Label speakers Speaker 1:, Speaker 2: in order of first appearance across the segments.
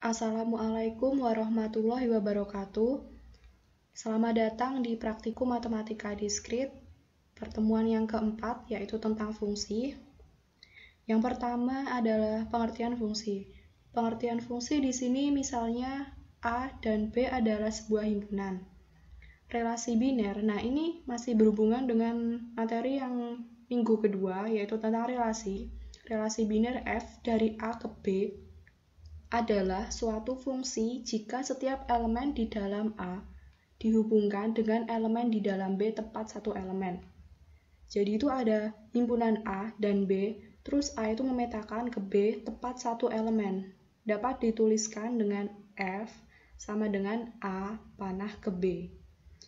Speaker 1: Assalamualaikum warahmatullahi wabarakatuh. Selamat datang di Praktikum Matematika Diskrit, pertemuan yang keempat, yaitu tentang fungsi. Yang pertama adalah pengertian fungsi. Pengertian fungsi di sini misalnya A dan B adalah sebuah himpunan. Relasi biner, nah ini masih berhubungan dengan materi yang minggu kedua, yaitu tentang relasi. Relasi biner F dari A ke B adalah suatu fungsi jika setiap elemen di dalam A dihubungkan dengan elemen di dalam B tepat satu elemen. Jadi itu ada himpunan A dan B, terus A itu memetakan ke B tepat satu elemen. Dapat dituliskan dengan F sama dengan A panah ke B.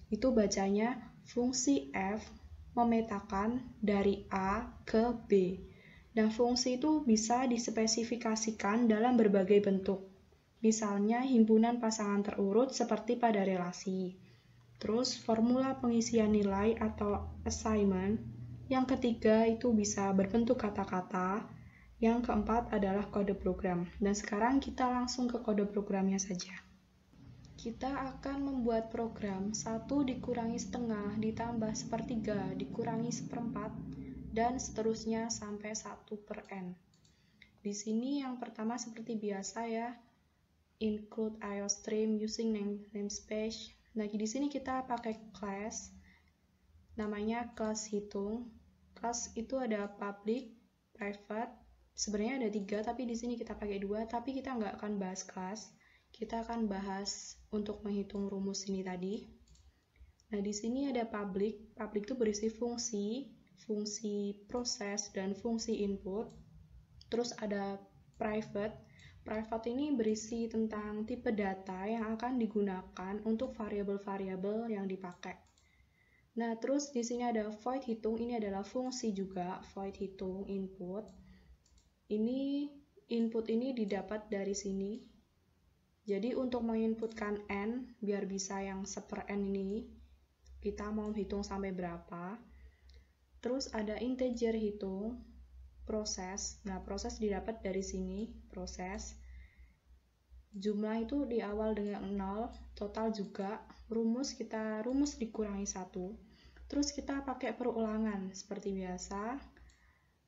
Speaker 1: Itu bacanya fungsi F memetakan dari A ke B. Dan fungsi itu bisa dispesifikasikan dalam berbagai bentuk. Misalnya himpunan pasangan terurut seperti pada relasi. Terus formula pengisian nilai atau assignment. Yang ketiga itu bisa berbentuk kata-kata. Yang keempat adalah kode program. Dan sekarang kita langsung ke kode programnya saja. Kita akan membuat program 1 dikurangi setengah ditambah sepertiga dikurangi seperempat dan seterusnya sampai 1/n. Di sini yang pertama seperti biasa ya, include IOStream using namespace. Nah, di sini kita pakai class, namanya kelas hitung. Kelas itu ada public, private, sebenarnya ada 3, tapi di sini kita pakai 2, tapi kita nggak akan bahas kelas. Kita akan bahas untuk menghitung rumus ini tadi. Nah, di sini ada public. Public itu berisi fungsi proses, dan fungsi input. Terus ada private. Private ini berisi tentang tipe data yang akan digunakan untuk variabel-variabel yang dipakai. Nah, terus di sini ada void hitung. Ini adalah fungsi juga, void hitung input. Ini input ini didapat dari sini. Jadi untuk menginputkan n, biar bisa yang 1/n ini, kita mau hitung sampai berapa. Terus ada integer hitung, proses. Nah, proses didapat dari sini, proses. Jumlah itu di awal dengan 0, total juga. Rumus dikurangi 1. Terus kita pakai perulangan seperti biasa.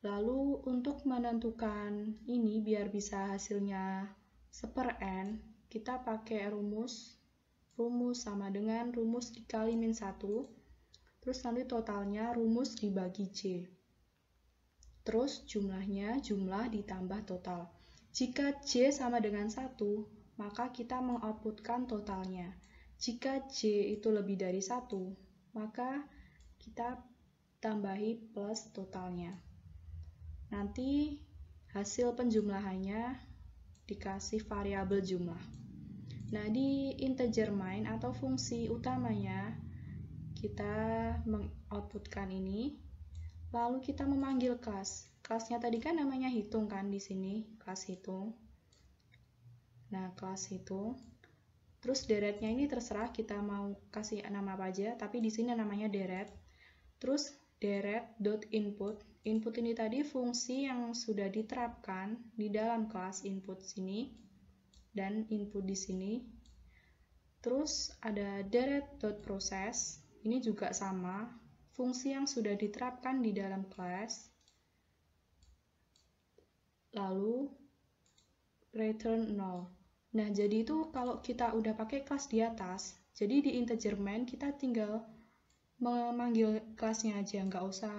Speaker 1: Lalu untuk menentukan ini biar bisa hasilnya 1/n, kita pakai rumus sama dengan rumus dikali min 1. Terus nanti totalnya rumus dibagi C. Terus jumlahnya jumlah ditambah total. Jika C sama dengan 1, maka kita mengoutputkan totalnya. Jika C itu lebih dari 1, maka kita tambahi plus totalnya. Nanti hasil penjumlahannya dikasih variabel jumlah. Nah, di integer main atau fungsi utamanya, kita mengoutputkan ini, lalu kita memanggil kelas. Kelasnya tadi kan namanya hitung kan di sini, kelas hitung. Nah, kelas hitung. Terus deretnya ini terserah kita mau kasih nama apa aja, tapi di sini namanya deret. Terus deret.input. Input ini tadi fungsi yang sudah diterapkan di dalam kelas input sini dan input di sini. Terus ada deret.process. Ini juga sama, fungsi yang sudah diterapkan di dalam kelas. Lalu return 0. Nah, jadi itu kalau kita udah pakai kelas di atas, jadi di integer main kita tinggal memanggil kelasnya aja, nggak usah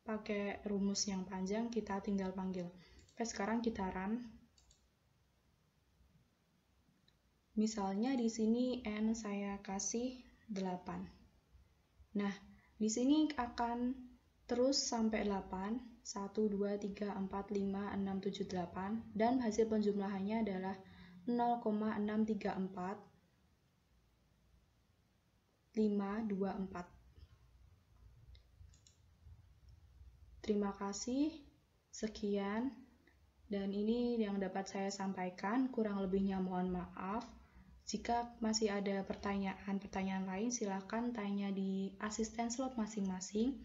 Speaker 1: pakai rumus yang panjang, kita tinggal panggil. Oke, sekarang kita run. Misalnya di sini n saya kasih 8. Nah, di sini akan terus sampai 8, 1, 2, 3, 4, 5, 6, 7, 8, dan hasil penjumlahannya adalah 0,634, 524. Terima kasih, sekian, dan ini yang dapat saya sampaikan, kurang lebihnya mohon maaf. Jika masih ada pertanyaan lain, silakan tanya di asisten slot masing-masing.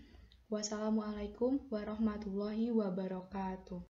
Speaker 1: Wassalamualaikum warahmatullahi wabarakatuh.